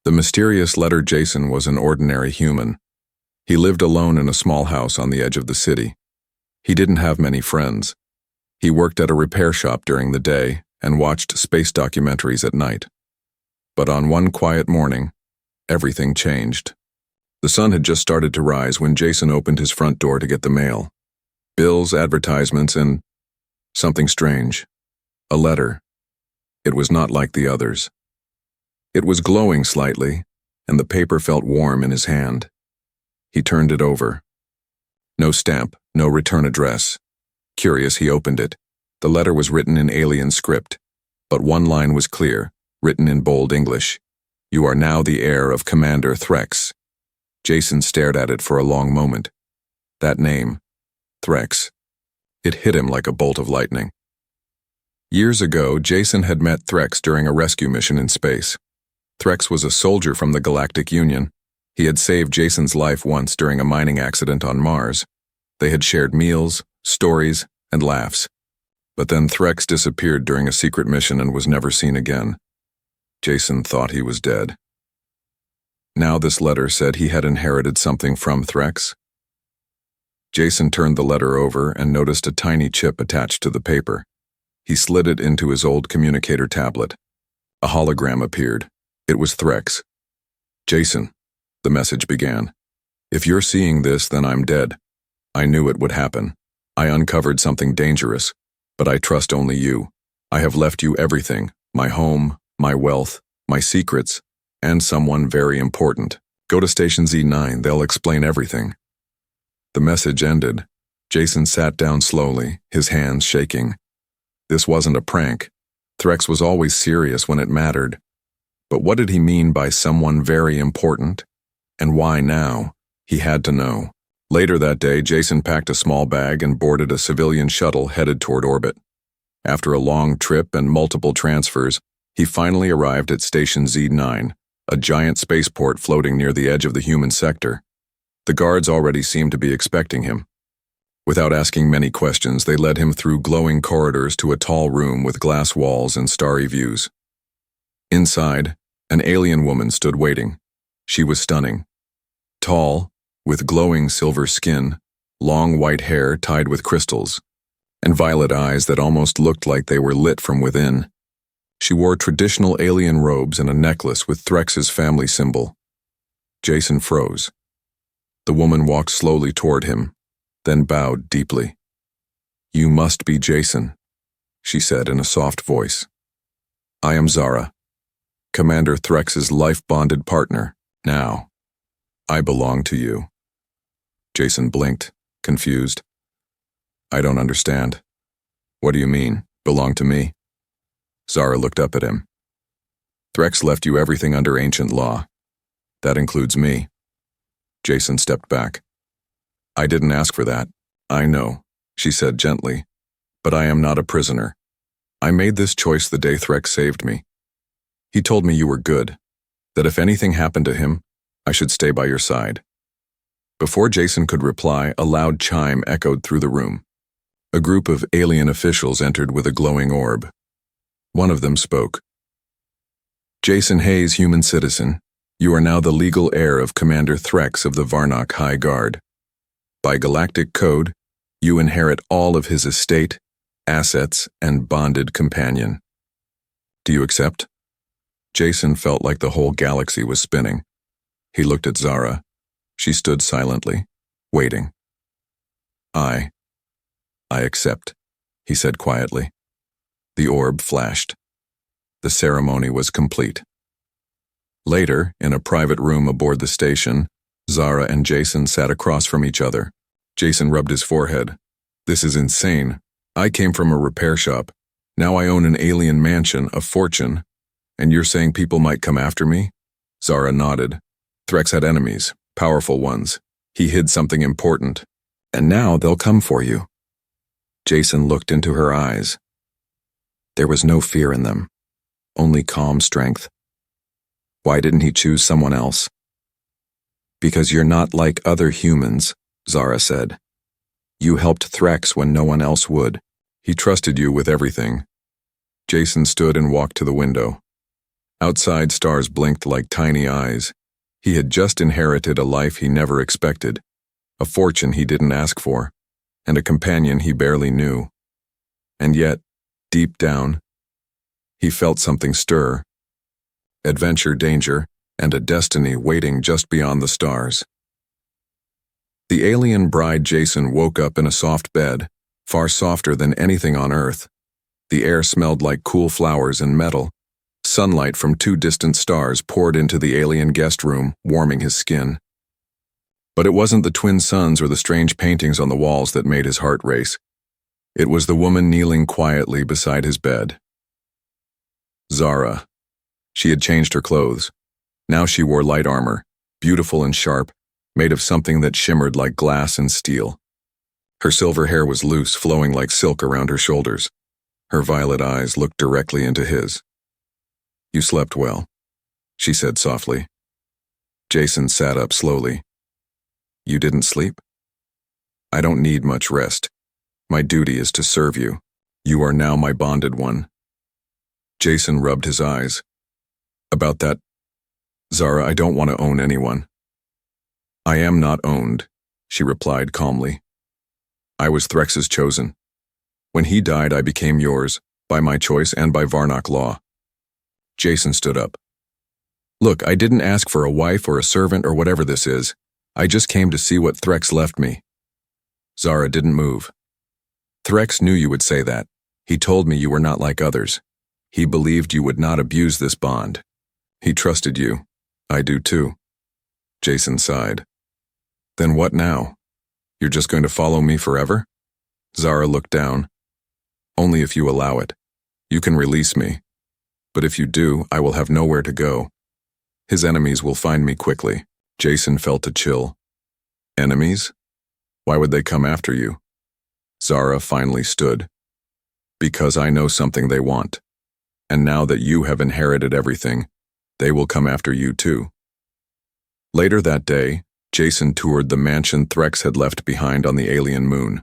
The mysterious letter Jason was an ordinary human. He lived alone in a small house on the edge of the city. He didn't have many friends. He worked at a repair shop during the day and watched space documentaries at night. But on one quiet morning, everything changed. The sun had just started to rise when Jason opened his front door to get the mail. Bills, advertisements, and something strange. A letter. It was not like the others. It was glowing slightly, and the paper felt warm in his hand. He turned it over. No stamp, no return address. Curious, he opened it. The letter was written in alien script, but one line was clear, written in bold English. "You are now the heir of Commander Threx." Jason stared at it for a long moment. That name, Threx. It hit him like a bolt of lightning. Years ago, Jason had met Threx during a rescue mission in space. Threx was a soldier from the Galactic Union. He had saved Jason's life once during a mining accident on Mars. They had shared meals, stories, and laughs. But then Threx disappeared during a secret mission and was never seen again. Jason thought he was dead. Now this letter said he had inherited something from Threx. Jason turned the letter over and noticed a tiny chip attached to the paper. He slid it into his old communicator tablet. A hologram appeared. It was Threx. "Jason," the message began. "If you're seeing this, then I'm dead. I knew it would happen. I uncovered something dangerous, but I trust only you. I have left you everything, my home, my wealth, my secrets, and someone very important. Go to Station Z9, they'll explain everything." The message ended. Jason sat down slowly, his hands shaking. This wasn't a prank. Threx was always serious when it mattered. But what did he mean by someone very important? And why now? He had to know. Later that day, Jason packed a small bag and boarded a civilian shuttle headed toward orbit. After a long trip and multiple transfers, he finally arrived at Station Z9, a giant spaceport floating near the edge of the human sector. The guards already seemed to be expecting him. Without asking many questions, they led him through glowing corridors to a tall room with glass walls and starry views. Inside, an alien woman stood waiting. She was stunning. Tall, with glowing silver skin, long white hair tied with crystals, and violet eyes that almost looked like they were lit from within. She wore traditional alien robes and a necklace with Threx's family symbol. Jason froze. The woman walked slowly toward him, then bowed deeply. "You must be Jason," she said in a soft voice. "I am Zara, Commander Threx's life-bonded partner. Now, I belong to you." Jason blinked, confused. "I don't understand. What do you mean, belong to me?" Zara looked up at him. "Threx left you everything under ancient law. That includes me." Jason stepped back. "I didn't ask for that. I know," she said gently. "But I am not a prisoner. I made this choice the day Threx saved me. He told me you were good, that if anything happened to him, I should stay by your side." Before Jason could reply, a loud chime echoed through the room. A group of alien officials entered with a glowing orb. One of them spoke. "Jason Hayes, human citizen, you are now the legal heir of Commander Threx of the Varnock High Guard. By galactic code, you inherit all of his estate, assets, and bonded companion. Do you accept?" Jason felt like the whole galaxy was spinning. He looked at Zara. She stood silently, waiting. I accept," he said quietly. The orb flashed. The ceremony was complete. Later, in a private room aboard the station, Zara and Jason sat across from each other. Jason rubbed his forehead. "This is insane. I came from a repair shop. Now I own an alien mansion, a fortune. And you're saying people might come after me?" Zara nodded. "Threx had enemies, powerful ones. He hid something important. And now they'll come for you." Jason looked into her eyes. There was no fear in them, only calm strength. Why didn't he choose someone else? "Because you're not like other humans," Zara said. "You helped Threx when no one else would. He trusted you with everything." Jason stood and walked to the window. Outside, stars blinked like tiny eyes. He had just inherited a life he never expected, a fortune he didn't ask for, and a companion he barely knew. And yet, deep down, he felt something stir. Adventure, danger, and a destiny waiting just beyond the stars. The alien bride Jason woke up in a soft bed, far softer than anything on Earth. The air smelled like cool flowers and metal. Sunlight from 2 distant stars poured into the alien guest room, warming his skin. But it wasn't the twin suns or the strange paintings on the walls that made his heart race. It was the woman kneeling quietly beside his bed. Zara. She had changed her clothes. Now she wore light armor, beautiful and sharp, made of something that shimmered like glass and steel. Her silver hair was loose, flowing like silk around her shoulders. Her violet eyes looked directly into his. "You slept well," she said softly. Jason sat up slowly. "You didn't sleep?" "I don't need much rest. My duty is to serve you. You are now my bonded one." Jason rubbed his eyes. "About that, Zara, I don't want to own anyone." "I am not owned," she replied calmly. "I was Threx's chosen. When he died, I became yours, by my choice and by Varnock law." Jason stood up. "Look, I didn't ask for a wife or a servant or whatever this is. I just came to see what Threx left me." Zara didn't move. "Threx knew you would say that. He told me you were not like others. He believed you would not abuse this bond. He trusted you. I do too." Jason sighed. "Then what now? You're just going to follow me forever?" Zara looked down. "Only if you allow it. You can release me. But if you do, I will have nowhere to go. His enemies will find me quickly." Jason felt a chill. "Enemies? Why would they come after you?" Zara finally stood. "Because I know something they want. And now that you have inherited everything, they will come after you too." Later that day, Jason toured the mansion Threx had left behind on the alien moon.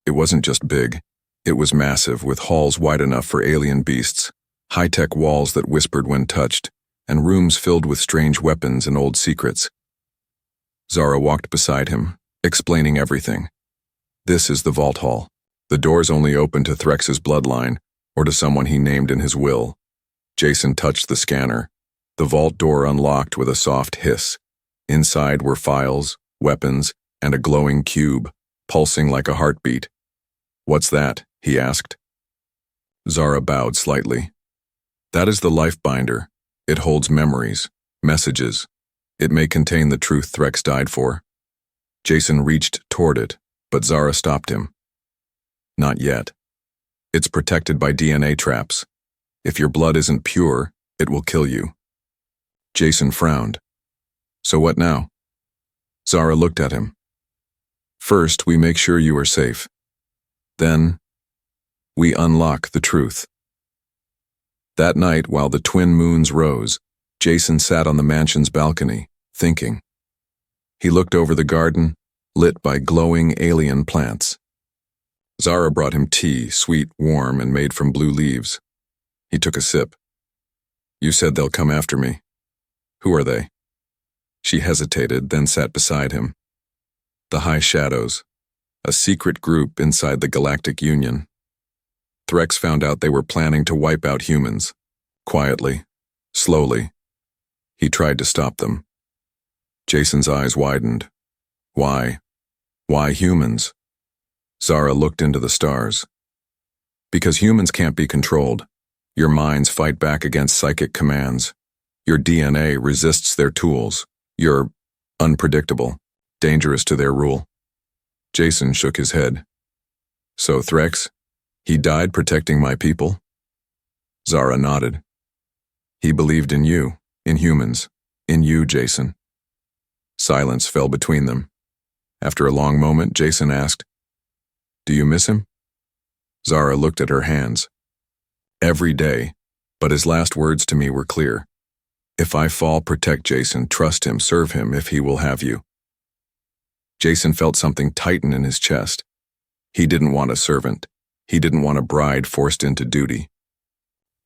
It wasn't just big. It was massive, with halls wide enough for alien beasts, high-tech walls that whispered when touched, and rooms filled with strange weapons and old secrets. Zara walked beside him, explaining everything. "This is the vault hall. The doors only open to Threx's bloodline, or to someone he named in his will." Jason touched the scanner. The vault door unlocked with a soft hiss. Inside were files, weapons, and a glowing cube, pulsing like a heartbeat. "What's that?" he asked. Zara bowed slightly. "That is the life binder. It holds memories, messages. It may contain the truth Threx died for." Jason reached toward it, but Zara stopped him. "Not yet. It's protected by DNA traps. If your blood isn't pure, it will kill you." Jason frowned. "So what now?" Zara looked at him. "First, we make sure you are safe. Then, we unlock the truth." That night, while the twin moons rose, Jason sat on the mansion's balcony, thinking. He looked over the garden, lit by glowing alien plants. Zara brought him tea, sweet, warm, and made from blue leaves. He took a sip. "You said they'll come after me. Who are they?" She hesitated, then sat beside him. "The High Shadows, a secret group inside the Galactic Union. Threx found out they were planning to wipe out humans. Quietly, slowly. He tried to stop them." Jason's eyes widened. "Why? Why humans?" Zara looked into the stars. "Because humans can't be controlled. Your minds fight back against psychic commands. Your DNA resists their tools. You're unpredictable, dangerous to their rule." Jason shook his head. "So Threx, he died protecting my people?" Zara nodded. "He believed in you, in humans, in you, Jason." Silence fell between them. After a long moment, Jason asked, "Do you miss him?" Zara looked at her hands. "Every day, but his last words to me were clear. If I fall, protect Jason, trust him, serve him if he will have you." Jason felt something tighten in his chest. He didn't want a servant. He didn't want a bride forced into duty.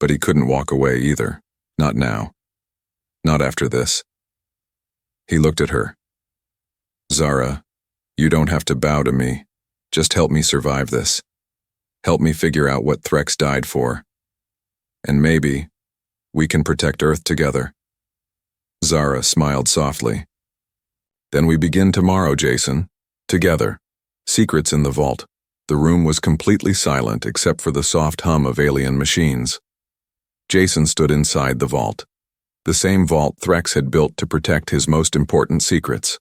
But he couldn't walk away either. Not now. Not after this. He looked at her. Zara, you don't have to bow to me. Just help me survive this. Help me figure out what Threx died for. And maybe we can protect Earth together. Zara smiled softly. Then we begin tomorrow, Jason. Together. Secrets in the vault. The room was completely silent except for the soft hum of alien machines. Jason stood inside the vault. The same vault Threx had built to protect his most important secrets.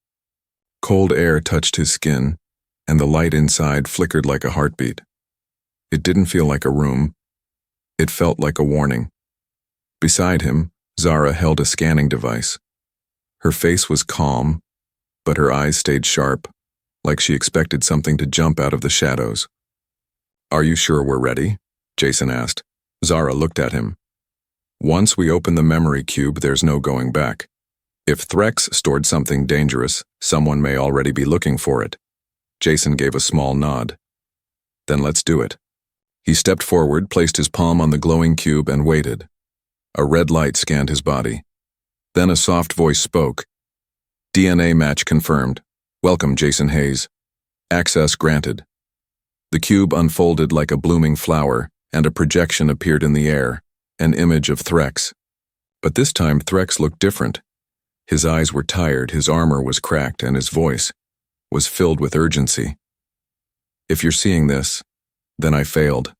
Cold air touched his skin, and the light inside flickered like a heartbeat. It didn't feel like a room. It felt like a warning. Beside him, Zara held a scanning device. Her face was calm, but her eyes stayed sharp, like she expected something to jump out of the shadows. Are you sure we're ready? Jason asked. Zara looked at him. Once we open the memory cube, there's no going back. If Threx stored something dangerous, someone may already be looking for it. Jason gave a small nod. Then let's do it. He stepped forward, placed his palm on the glowing cube, and waited. A red light scanned his body. Then a soft voice spoke. DNA match confirmed. Welcome, Jason Hayes. Access granted. The cube unfolded like a blooming flower, and a projection appeared in the air, an image of Threx. But this time Threx looked different. His eyes were tired, his armor was cracked, and his voice was filled with urgency. If you're seeing this, then I failed.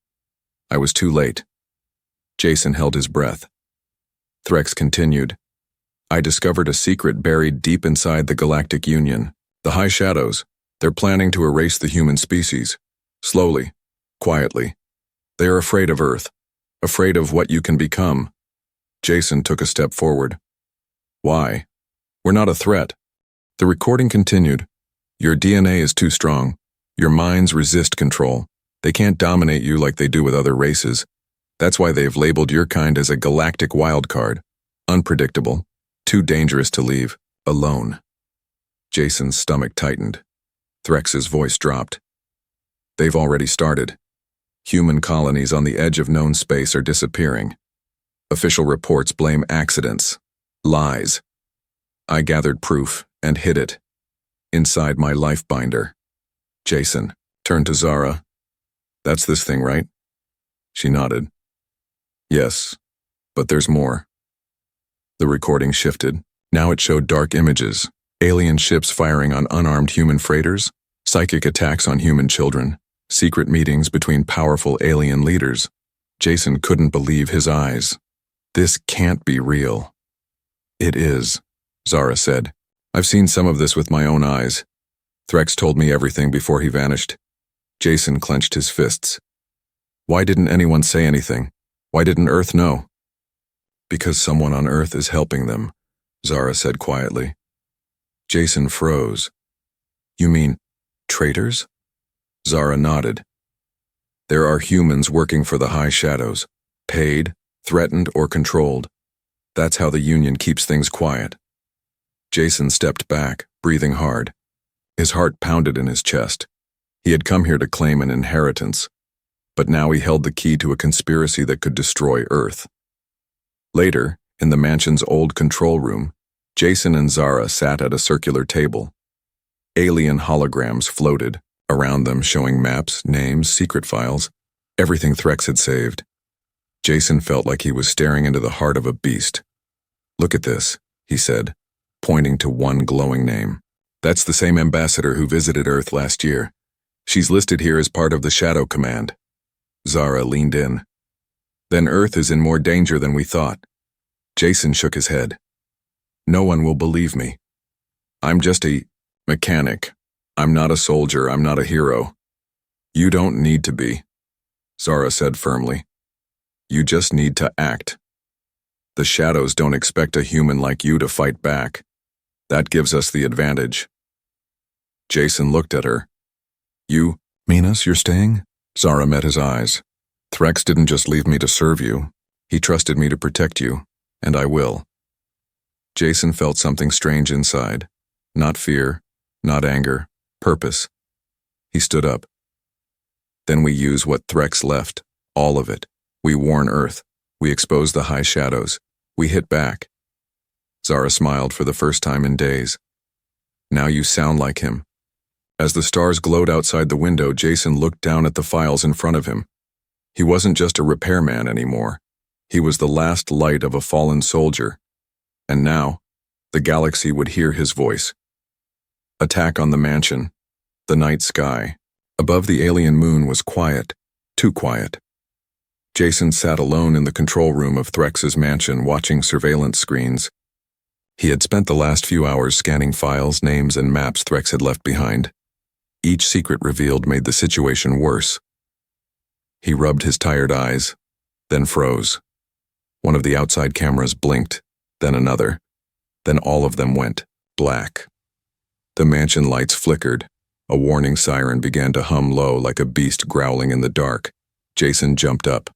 I was too late. Jason held his breath. Threx continued. I discovered a secret buried deep inside the Galactic Union. The High Shadows. They're planning to erase the human species. Slowly. Quietly. They are afraid of Earth. Afraid of what you can become. Jason took a step forward. Why? We're not a threat. The recording continued. Your DNA is too strong. Your minds resist control. They can't dominate you like they do with other races. That's why they've labeled your kind as a galactic wildcard. Unpredictable. Too dangerous to leave alone. Jason's stomach tightened. Threx's voice dropped. They've already started. Human colonies on the edge of known space are disappearing. Official reports blame accidents. Lies. I gathered proof and hid it. Inside my life binder. Jason turned to Zara. That's this thing, right? She nodded. Yes, but there's more. The recording shifted. Now it showed dark images. Alien ships firing on unarmed human freighters, psychic attacks on human children, secret meetings between powerful alien leaders. Jason couldn't believe his eyes. This can't be real. It is, Zara said. I've seen some of this with my own eyes. Threx told me everything before he vanished. Jason clenched his fists. Why didn't anyone say anything? Why didn't Earth know? Because someone on Earth is helping them, Zara said quietly. Jason froze. You mean traitors? Zara nodded. There are humans working for the High Shadows, paid, threatened, or controlled. That's how the Union keeps things quiet. Jason stepped back, breathing hard. His heart pounded in his chest. He had come here to claim an inheritance, but now he held the key to a conspiracy that could destroy Earth. Later, in the mansion's old control room, Jason and Zara sat at a circular table. Alien holograms floated, around them showing maps, names, secret files, everything Threx had saved. Jason felt like he was staring into the heart of a beast. Look at this, he said, pointing to one glowing name. That's the same ambassador who visited Earth last year. She's listed here as part of the Shadow Command. Zara leaned in. Then Earth is in more danger than we thought. Jason shook his head. No one will believe me. I'm just a mechanic. I'm not a soldier. I'm not a hero. You don't need to be, Zara said firmly. You just need to act. The Shadows don't expect a human like you to fight back. That gives us the advantage. Jason looked at her. You mean us, you're staying? Zara met his eyes. Threx didn't just leave me to serve you. He trusted me to protect you, and I will. Jason felt something strange inside. Not fear, not anger, purpose. He stood up. Then we use what Threx left, all of it. We warn Earth. We expose the High Shadows. We hit back. Zara smiled for the first time in days. Now you sound like him. As the stars glowed outside the window, Jason looked down at the files in front of him. He wasn't just a repairman anymore. He was the last light of a fallen soldier. And now, the galaxy would hear his voice. Attack on the mansion. The night sky. Above the alien moon was quiet. Too quiet. Jason sat alone in the control room of Threx's mansion watching surveillance screens. He had spent the last few hours scanning files, names, and maps Threx had left behind. Each secret revealed made the situation worse. He rubbed his tired eyes, then froze. One of the outside cameras blinked, then another. Then all of them went black. The mansion lights flickered. A warning siren began to hum low like a beast growling in the dark. Jason jumped up.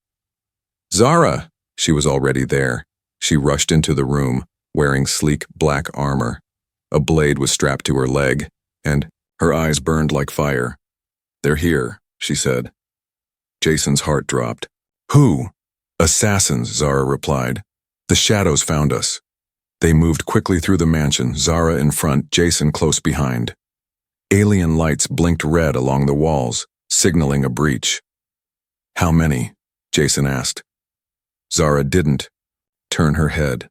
Zara! She was already there. She rushed into the room, wearing sleek black armor. A blade was strapped to her leg, and her eyes burned like fire. They're here, she said. Jason's heart dropped. Who? Assassins, Zara replied. The shadows found us. They moved quickly through the mansion, Zara in front, Jason close behind. Alien lights blinked red along the walls, signaling a breach. How many? Jason asked. Zara didn't turn her head.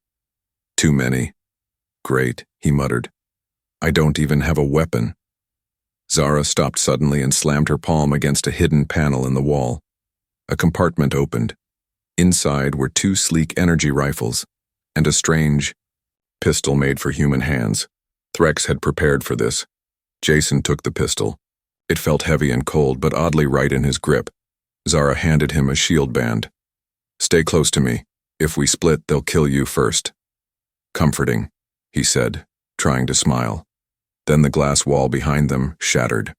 Too many. Great, he muttered. I don't even have a weapon. Zara stopped suddenly and slammed her palm against a hidden panel in the wall. A compartment opened. Inside were 2 sleek energy rifles and a strange pistol made for human hands. Threx had prepared for this. Jason took the pistol. It felt heavy and cold, but oddly right in his grip. Zara handed him a shield band. Stay close to me. If we split, they'll kill you first. Comforting, he said, trying to smile. Then the glass wall behind them shattered.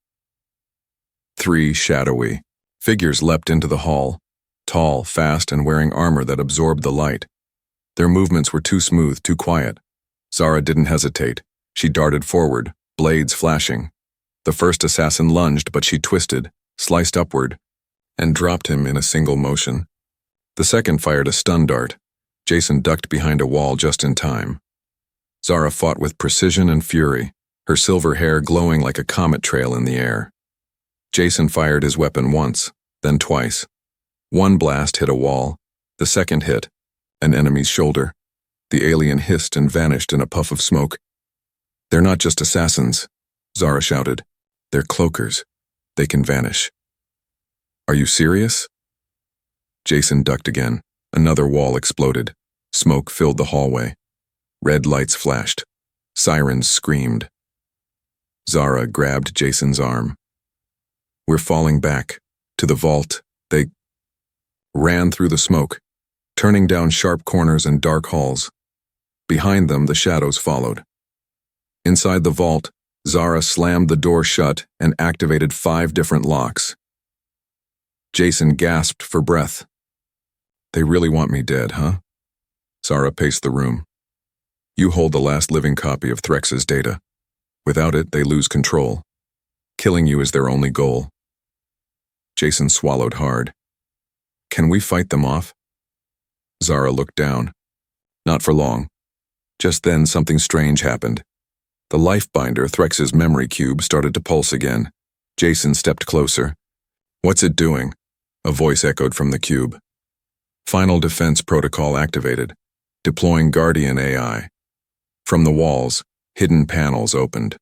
3 shadowy figures leapt into the hall, tall, fast, and wearing armor that absorbed the light. Their movements were too smooth, too quiet. Zara didn't hesitate. She darted forward, blades flashing. The first assassin lunged, but she twisted, sliced upward, and dropped him in a single motion. The second fired a stun dart. Jason ducked behind a wall just in time. Zara fought with precision and fury, her silver hair glowing like a comet trail in the air. Jason fired his weapon once, then twice. One blast hit a wall, the second hit an enemy's shoulder. The alien hissed and vanished in a puff of smoke. They're not just assassins, Zara shouted. They're cloakers. They can vanish. Are you serious? Jason ducked again. Another wall exploded. Smoke filled the hallway. Red lights flashed. Sirens screamed. Zara grabbed Jason's arm. We're falling back. To the vault. They ran through the smoke, turning down sharp corners and dark halls. Behind them, the shadows followed. Inside the vault, Zara slammed the door shut and activated 5 different locks. Jason gasped for breath. They really want me dead, huh? Zara paced the room. You hold the last living copy of Threx's data. Without it, they lose control. Killing you is their only goal. Jason swallowed hard. Can we fight them off? Zara looked down. Not for long. Just then, something strange happened. The life binder, Threx's memory cube, started to pulse again. Jason stepped closer. What's it doing? A voice echoed from the cube. Final defense protocol activated. Deploying Guardian AI. From the walls, hidden panels opened.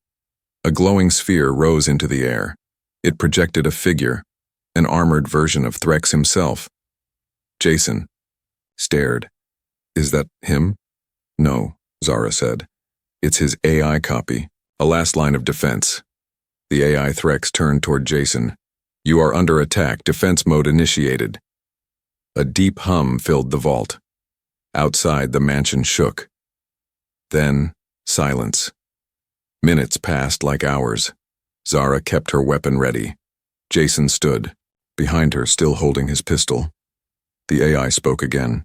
A glowing sphere rose into the air. It projected a figure, an armored version of Threx himself. Jason stared. Is that him? No, Zara said. It's his AI copy, a last line of defense. The AI Threx turned toward Jason. You are under attack, defense mode initiated. A deep hum filled the vault. Outside, the mansion shook. Then, silence. Minutes passed like hours. Zara kept her weapon ready. Jason stood, behind her still holding his pistol. The AI spoke again.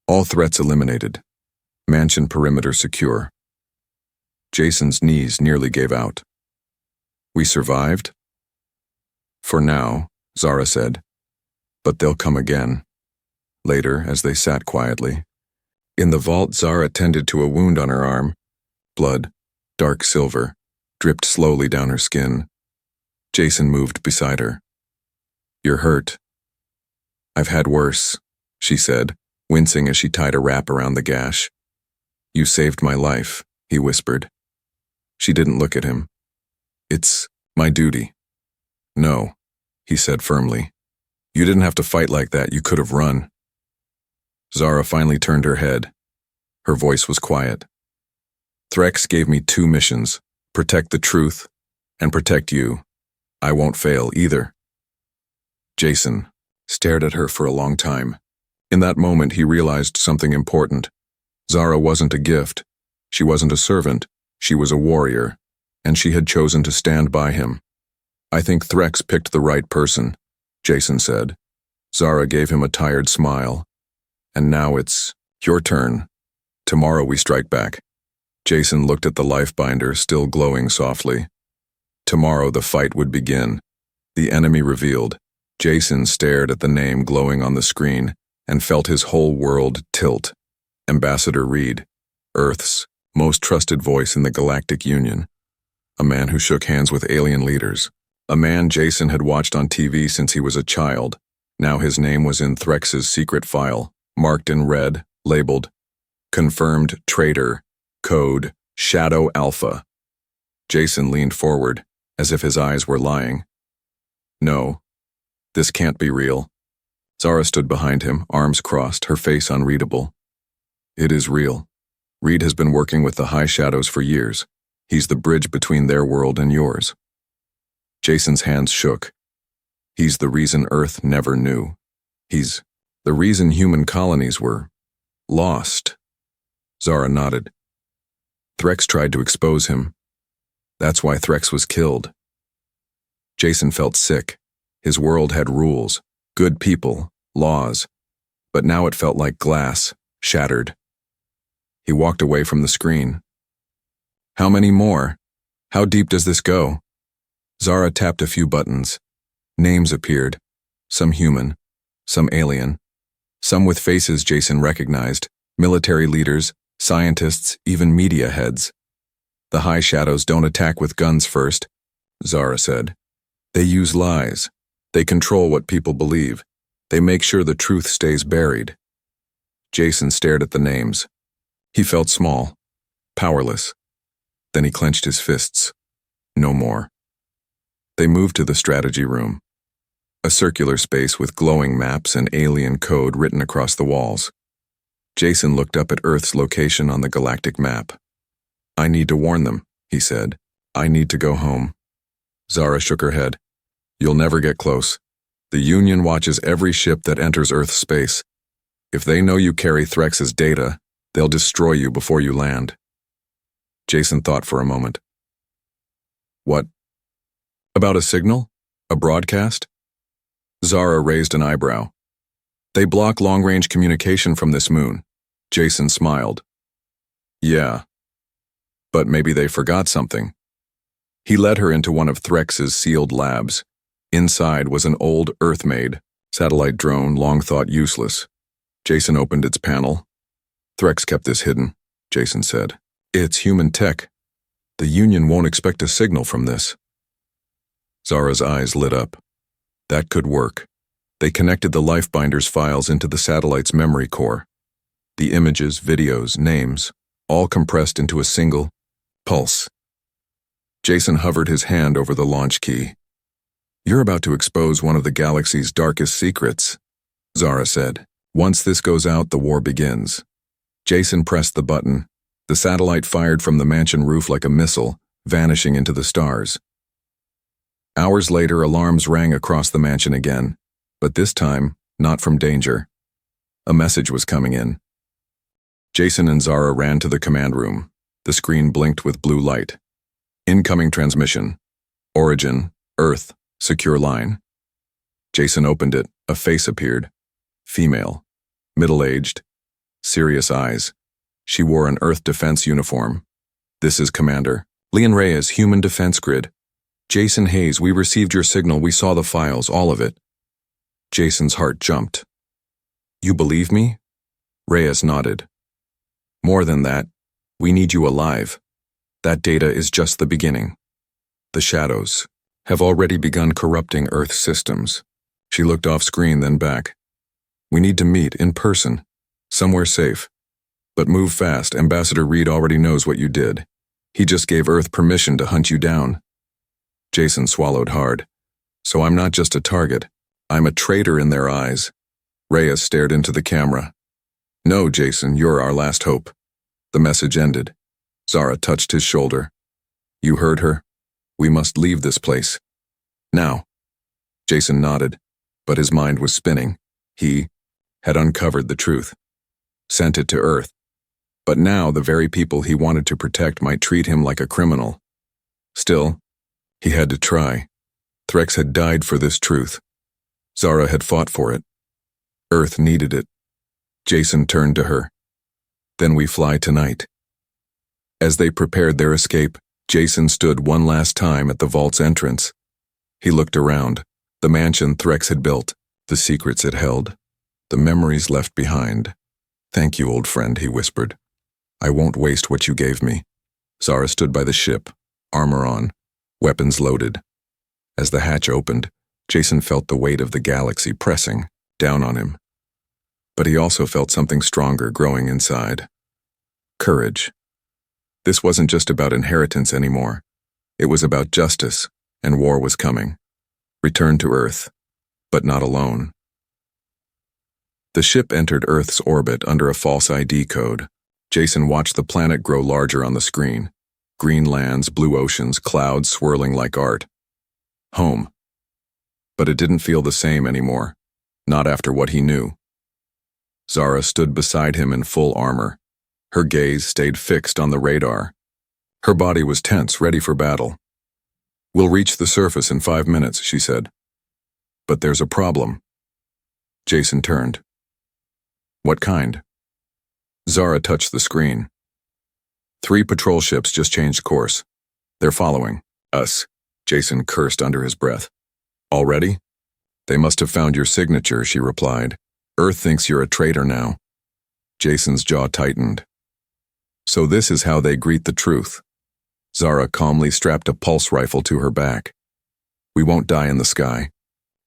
All threats eliminated. Mansion perimeter secure. Jason's knees nearly gave out. We survived? For now, Zara said. But they'll come again. Later, as they sat quietly. In the vault, Zara tended to a wound on her arm. Blood, dark silver, dripped slowly down her skin. Jason moved beside her. "You're hurt." "I've had worse," she said, wincing as she tied a wrap around the gash. "You saved my life," he whispered. She didn't look at him. "It's my duty." "No," he said firmly. "You didn't have to fight like that. You could have run." Zara finally turned her head. Her voice was quiet. "Threx gave me 2 missions, protect the truth and protect you. I won't fail either." Jason stared at her for a long time. In that moment, he realized something important. Zara wasn't a gift. She wasn't a servant. She was a warrior, and she had chosen to stand by him. "I think Threx picked the right person," Jason said. Zara gave him a tired smile. "And now it's your turn. Tomorrow we strike back." Jason looked at the life binder, still glowing softly. Tomorrow the fight would begin. The enemy revealed. Jason stared at the name glowing on the screen and felt his whole world tilt. Ambassador Reed, Earth's most trusted voice in the Galactic Union. A man who shook hands with alien leaders. A man Jason had watched on TV since he was a child. Now his name was in Threx's secret file, marked in red, labeled, "Confirmed Traitor, Code Shadow Alpha." Jason leaned forward, as if his eyes were lying. "No, this can't be real." Zara stood behind him, arms crossed, her face unreadable. "It is real. Reed has been working with the High Shadows for years. He's the bridge between their world and yours." Jason's hands shook. "He's the reason Earth never knew. He's the reason human colonies were lost." Zara nodded. "Threx tried to expose him. That's why Threx was killed." Jason felt sick. His world had rules, good people, laws, but now it felt like glass, shattered. He walked away from the screen. "How many more? How deep does this go?" Zara tapped a few buttons. Names appeared, some human, some alien, some with faces Jason recognized, military leaders, scientists, even media heads. "The High Shadows don't attack with guns first," Zara said. "They use lies. They control what people believe. They make sure the truth stays buried." Jason stared at the names. He felt small, powerless. Then he clenched his fists. No more. They moved to the strategy room, a circular space with glowing maps and alien code written across the walls. Jason looked up at Earth's location on the galactic map. "I need to warn them," he said. "I need to go home." Zara shook her head. "You'll never get close. The Union watches every ship that enters Earth's space. If they know you carry Threx's data, they'll destroy you before you land." Jason thought for a moment. "What? About a signal? A broadcast?" Zara raised an eyebrow. "They block long-range communication from this moon." Jason smiled. "Yeah. But maybe they forgot something." He led her into one of Threx's sealed labs. Inside was an old Earth-made satellite drone long thought useless. Jason opened its panel. "Threx kept this hidden," Jason said. "It's human tech. The Union won't expect a signal from this." Zara's eyes lit up. That could work. They connected the Lifebinder's files into the satellite's memory core. The images, videos, names, all compressed into a single pulse. Jason hovered his hand over the launch key. "You're about to expose one of the galaxy's darkest secrets," Zara said. "Once this goes out, the war begins." Jason pressed the button. The satellite fired from the mansion roof like a missile, vanishing into the stars. Hours later, alarms rang across the mansion again, but this time, not from danger. A message was coming in. Jason and Zara ran to the command room. The screen blinked with blue light. "Incoming transmission. Origin, Earth, secure line." Jason opened it. A face appeared. Female. Middle-aged. Serious eyes. She wore an Earth defense uniform. "This is Commander. Leon Reyes, Human Defense Grid. Jason Hayes, we received your signal. We saw the files, all of it." Jason's heart jumped. "You believe me?" Reyes nodded. More than that, we need you alive. That data is just the beginning. The shadows have already begun corrupting Earth's systems. She looked off screen, then back. We need to meet in person, somewhere safe. But move fast. Ambassador Reed already knows what you did. He just gave Earth permission to hunt you down. Jason swallowed hard. So I'm not just a target. I'm a traitor in their eyes. Reyes stared into the camera. No, Jason, you're our last hope. The message ended. Zara touched his shoulder. You heard her? We must leave this place. Now. Jason nodded, but his mind was spinning. He had uncovered the truth. Sent it to Earth. But now the very people he wanted to protect might treat him like a criminal. Still, he had to try. Threx had died for this truth. Zara had fought for it. Earth needed it. Jason turned to her. Then we fly tonight. As they prepared their escape, Jason stood one last time at the vault's entrance. He looked around. The mansion Threx had built, the secrets it held, the memories left behind. Thank you, old friend, he whispered. I won't waste what you gave me. Zara stood by the ship, armor on, weapons loaded. As the hatch opened, Jason felt the weight of the galaxy pressing down on him. But he also felt something stronger growing inside. Courage. This wasn't just about inheritance anymore. It was about justice, and war was coming. Return to Earth, but not alone. The ship entered Earth's orbit under a false ID code. Jason watched the planet grow larger on the screen. Green lands, blue oceans, clouds swirling like art. Home. But it didn't feel the same anymore. Not after what he knew. Zara stood beside him in full armor. Her gaze stayed fixed on the radar. Her body was tense, ready for battle. We'll reach the surface in 5 minutes, she said. But there's a problem. Jason turned. What kind? Zara touched the screen. 3 patrol ships just changed course. They're following us, Jason cursed under his breath. Already? They must have found your signature, she replied. Earth thinks you're a traitor now. Jason's jaw tightened. So this is how they greet the truth. Zara calmly strapped a pulse rifle to her back. We won't die in the sky.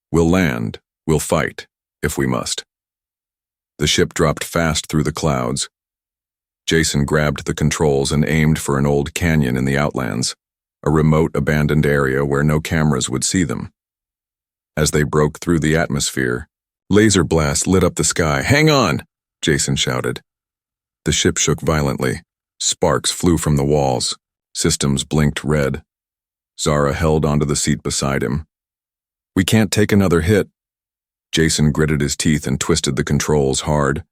We'll land, we'll fight, if we must. The ship dropped fast through the clouds. Jason grabbed the controls and aimed for an old canyon in the outlands, a remote, abandoned area where no cameras would see them. As they broke through the atmosphere, laser blasts lit up the sky. Hang on! Jason shouted. The ship shook violently. Sparks flew from the walls. Systems blinked red. Zara held onto the seat beside him. We can't take another hit. Jason gritted his teeth and twisted the controls hard.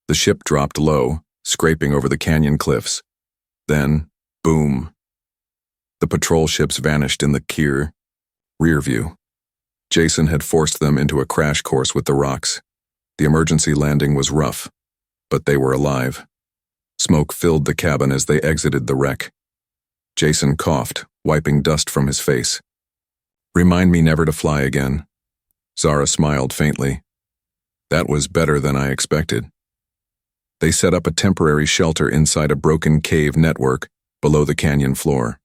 The ship dropped low, scraping over the canyon cliffs. Then, boom. The patrol ships vanished in the rear view. Jason had forced them into a crash course with the rocks. The emergency landing was rough, but they were alive. Smoke filled the cabin as they exited the wreck. Jason coughed, wiping dust from his face. Remind me never to fly again. Zara smiled faintly. That was better than I expected. They set up a temporary shelter inside a broken cave network below the canyon floor,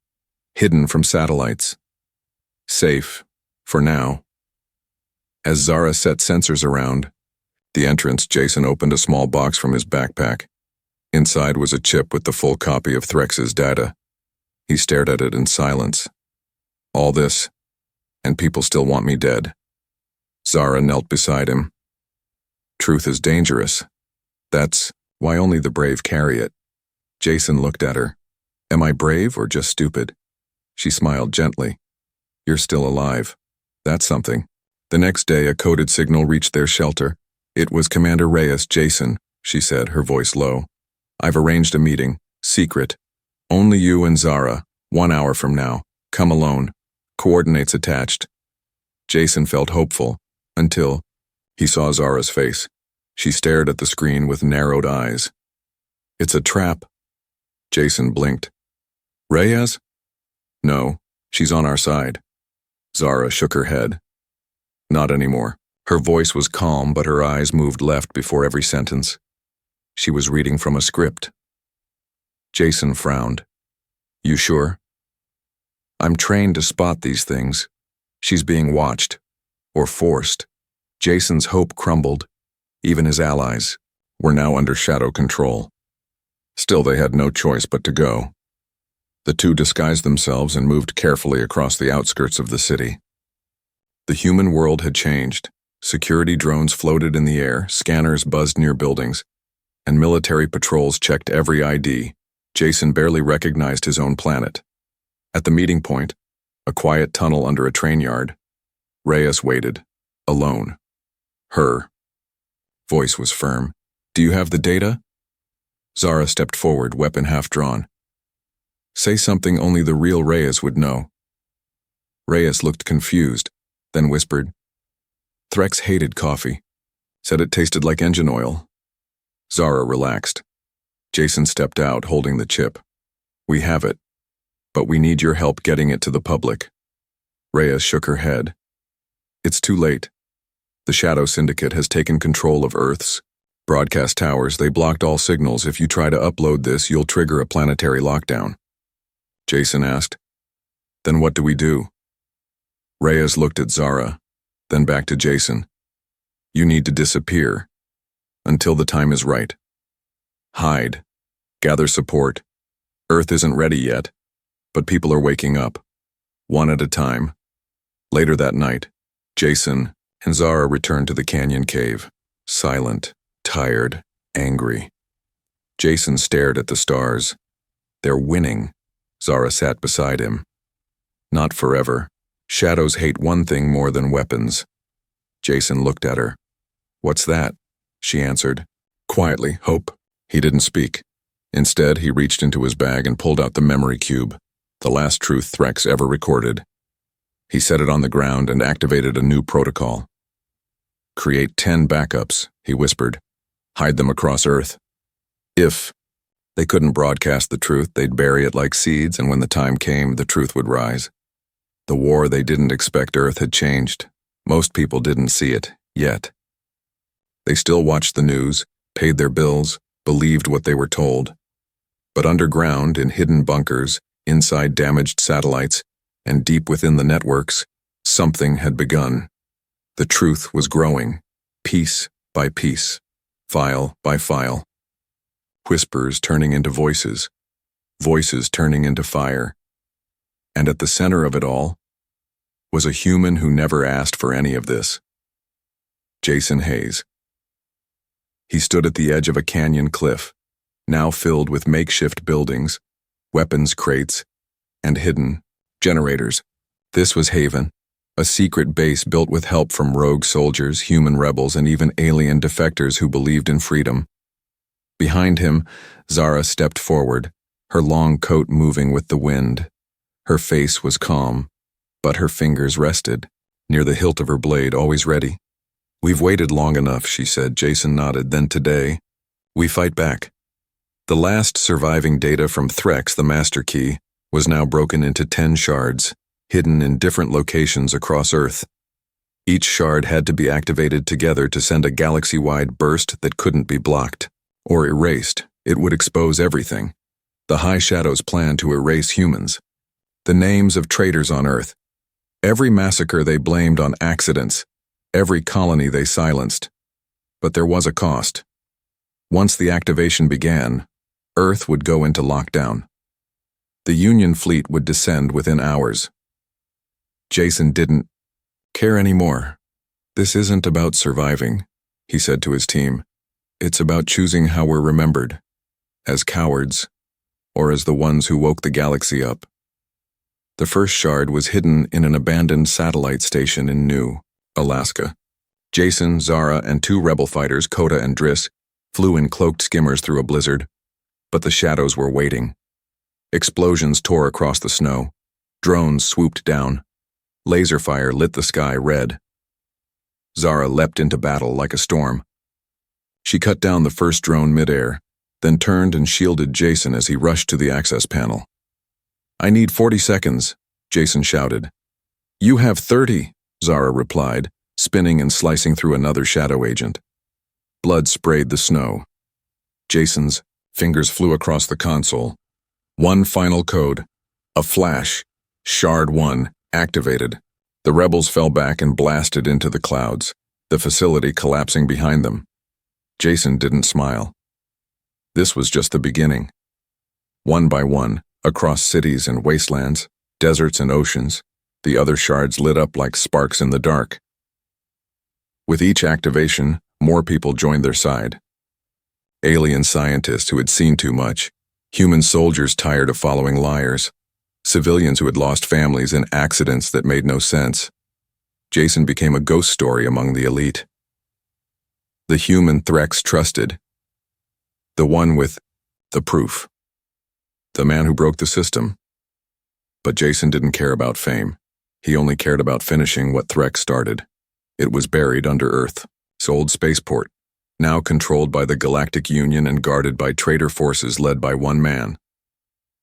hidden from satellites. Safe, for now. As Zara set sensors around the entrance, Jason opened a small box from his backpack. Inside was a chip with the full copy of Threx's data. He stared at it in silence. All this, and people still want me dead. Zara knelt beside him. Truth is dangerous. That's why only the brave carry it. Jason looked at her. Am I brave or just stupid? She smiled gently. You're still alive. That's something. The next day, a coded signal reached their shelter. It was Commander Reyes. Jason, she said, her voice low. I've arranged a meeting. Secret. Only you and Zara. 1 hour from now. Come alone. Coordinates attached. Jason felt hopeful, until he saw Zara's face. She stared at the screen with narrowed eyes. It's a trap. Jason blinked. Reyes? No, she's on our side. Zara shook her head. Not anymore. Her voice was calm, but her eyes moved left before every sentence. She was reading from a script. Jason frowned. You sure? I'm trained to spot these things. She's being watched. Or forced. Jason's hope crumbled. Even his allies were now under shadow control. Still, they had no choice but to go. The two disguised themselves and moved carefully across the outskirts of the city. The human world had changed. Security drones floated in the air, scanners buzzed near buildings, and military patrols checked every ID. Jason barely recognized his own planet. At the meeting point, a quiet tunnel under a train yard, Reyes waited, alone. Her voice was firm. Do you have the data? Zara stepped forward, weapon half drawn. Say something only the real Reyes would know. Reyes looked confused, then whispered. Threx hated coffee. Said it tasted like engine oil. Zara relaxed. Jason stepped out, holding the chip. We have it, but we need your help getting it to the public. Reyes shook her head. It's too late. The Shadow Syndicate has taken control of Earth's broadcast towers. They blocked all signals. If you try to upload this, you'll trigger a planetary lockdown. Jason asked. Then what do we do? Reyes looked at Zara, then back to Jason. You need to disappear. Until the time is right. Hide. Gather support. Earth isn't ready yet, but people are waking up. One at a time. Later that night, Jason and Zara returned to the canyon cave, silent, tired, angry. Jason stared at the stars. They're winning. Zara sat beside him. Not forever. Shadows hate one thing more than weapons. Jason looked at her. What's that? She answered. Quietly, hope. He didn't speak. Instead, he reached into his bag and pulled out the memory cube, the last truth Threx ever recorded. He set it on the ground and activated a new protocol. Create 10 backups, he whispered. Hide them across Earth. If they couldn't broadcast the truth, they'd bury it like seeds, and when the time came, the truth would rise. The war they didn't expect Earth had changed. Most people didn't see it, yet. They still watched the news, paid their bills, believed what they were told. But underground, in hidden bunkers, inside damaged satellites, and deep within the networks, something had begun. The truth was growing, piece by piece, file by file. Whispers turning into voices, voices turning into fire. And at the center of it all was a human who never asked for any of this. Jason Hayes. He stood at the edge of a canyon cliff, now filled with makeshift buildings, weapons crates, and hidden generators. This was Haven, a secret base built with help from rogue soldiers, human rebels, and even alien defectors who believed in freedom. Behind him, Zara stepped forward, her long coat moving with the wind. Her face was calm, but her fingers rested, near the hilt of her blade, always ready. We've waited long enough, she said. Jason nodded. Then today, we fight back. The last surviving data from Threx, the master key, was now broken into 10 shards, hidden in different locations across Earth. Each shard had to be activated together to send a galaxy-wide burst that couldn't be blocked or erased. It would expose everything. The High Shadows plan to erase humans. The names of traitors on Earth. Every massacre they blamed on accidents. Every colony they silenced. But there was a cost. Once the activation began, Earth would go into lockdown. The Union fleet would descend within hours. Jason didn't care anymore. This isn't about surviving, he said to his team. It's about choosing how we're remembered. As cowards, or as the ones who woke the galaxy up. The first shard was hidden in an abandoned satellite station in New Alaska. Jason, Zara, and 2 rebel fighters, Coda and Driss, flew in cloaked skimmers through a blizzard. But the shadows were waiting. Explosions tore across the snow. Drones swooped down. Laser fire lit the sky red. Zara leapt into battle like a storm. She cut down the first drone midair, then turned and shielded Jason as he rushed to the access panel. I need 40 seconds, Jason shouted. You have 30, Zara replied, spinning and slicing through another shadow agent. Blood sprayed the snow. Jason's fingers flew across the console, One final code. A flash. Shard 1, activated. The rebels fell back and blasted into the clouds, the facility collapsing behind them. Jason didn't smile. This was just the beginning. One by one, across cities and wastelands, deserts and oceans, the other shards lit up like sparks in the dark. With each activation, more people joined their side. Alien scientists who had seen too much, human soldiers tired of following liars, civilians who had lost families in accidents that made no sense. Jason became a ghost story among the elite. The human Threx trusted. The one with the proof. The man who broke the system. But Jason didn't care about fame. He only cared about finishing what Threx started. It was buried under Earth, Sold spaceport, now controlled by the Galactic Union and guarded by traitor forces led by one man,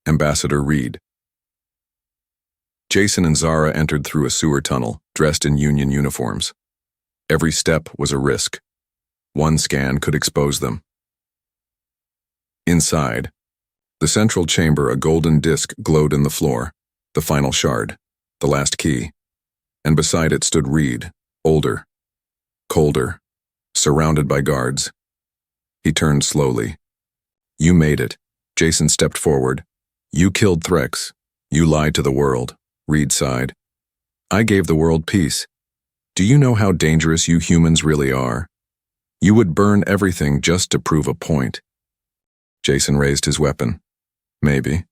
Ambassador Reed. Jason and Zara entered through a sewer tunnel, dressed in Union uniforms. Every step was a risk. One scan could expose them. Inside, the central chamber, a golden disc glowed in the floor, the final shard, the last key, and beside it stood Reed, older, colder, surrounded by guards. He turned slowly. "You made it." Jason stepped forward. "You killed Threx. You lied to the world." Reed sighed. "I gave the world peace. Do you know how dangerous you humans really are? You would burn everything just to prove a point." Jason raised his weapon. "Maybe,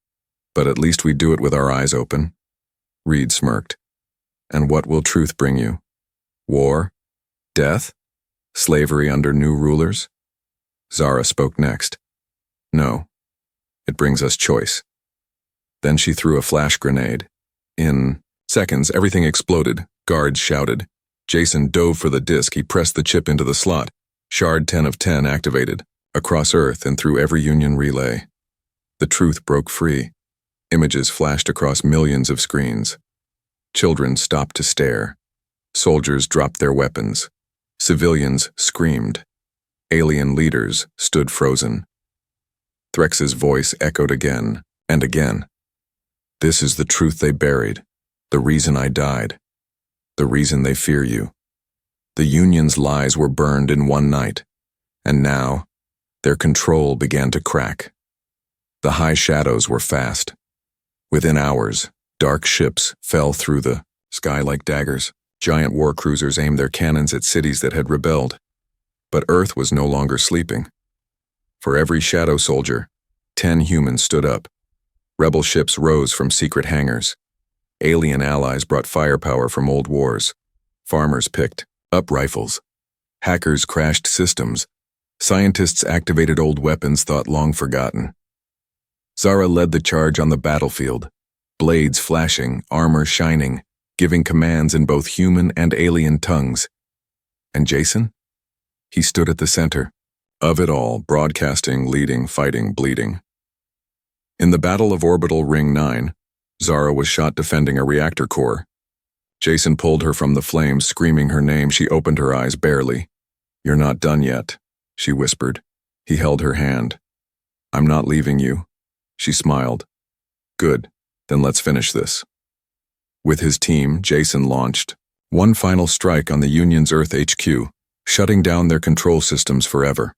but at least we do it with our eyes open." Reed smirked. "And what will truth bring you? War? Death? Slavery under new rulers?" Zara spoke next. "No, it brings us choice." Then she threw a flash grenade. In seconds, everything exploded. Guards shouted. Jason dove for the disc. He pressed the chip into the slot. Shard 10 of 10 activated, across Earth and through every Union relay. The truth broke free. Images flashed across millions of screens. Children stopped to stare. Soldiers dropped their weapons. Civilians screamed. Alien leaders stood frozen. Threx's voice echoed again and again. "This is the truth they buried, the reason I died, the reason they fear you." The Union's lies were burned in one night, and now their control began to crack. The high shadows were fast. Within hours, dark ships fell through the sky like daggers. Giant war cruisers aimed their cannons at cities that had rebelled. But Earth was no longer sleeping. For every shadow soldier, 10 humans stood up. Rebel ships rose from secret hangars. Alien allies brought firepower from old wars. Farmers picked up rifles. Hackers crashed systems. Scientists activated old weapons thought long forgotten. Zara led the charge on the battlefield, blades flashing, armor shining, giving commands in both human and alien tongues. And Jason? He stood at the center of it all, broadcasting, leading, fighting, bleeding. In the Battle of Orbital Ring 9, Zara was shot defending a reactor core. Jason pulled her from the flames, screaming her name. She opened her eyes barely. "You're not done yet," she whispered. He held her hand. "I'm not leaving you." She smiled. "Good, then let's finish this." With his team, Jason launched one final strike on the Union's Earth HQ, shutting down their control systems forever.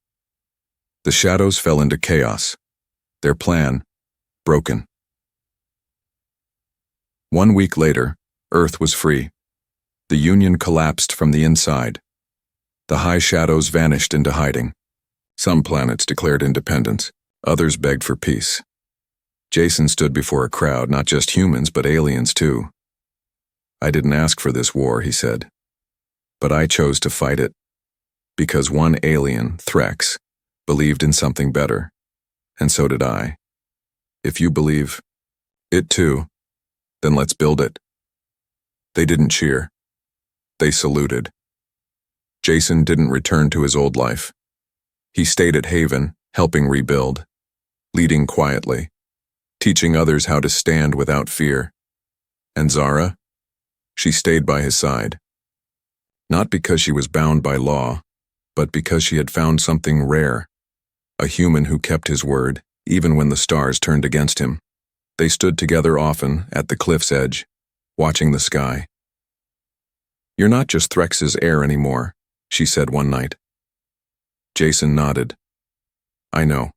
The shadows fell into chaos. Their plan, broken. 1 week later, Earth was free. The Union collapsed from the inside. The high shadows vanished into hiding. Some planets declared independence. Others begged for peace. Jason stood before a crowd, not just humans, but aliens too. "I didn't ask for this war," he said. "But I chose to fight it. Because one alien, Threx, believed in something better. And so did I. If you believe it too, then let's build it." They didn't cheer. They saluted. Jason didn't return to his old life. He stayed at Haven, helping rebuild, leading quietly, teaching others how to stand without fear. And Zara? She stayed by his side. Not because she was bound by law, but because she had found something rare, a human who kept his word, even when the stars turned against him. They stood together often at the cliff's edge, watching the sky. "You're not just Threx's heir anymore," she said one night. Jason nodded. "I know.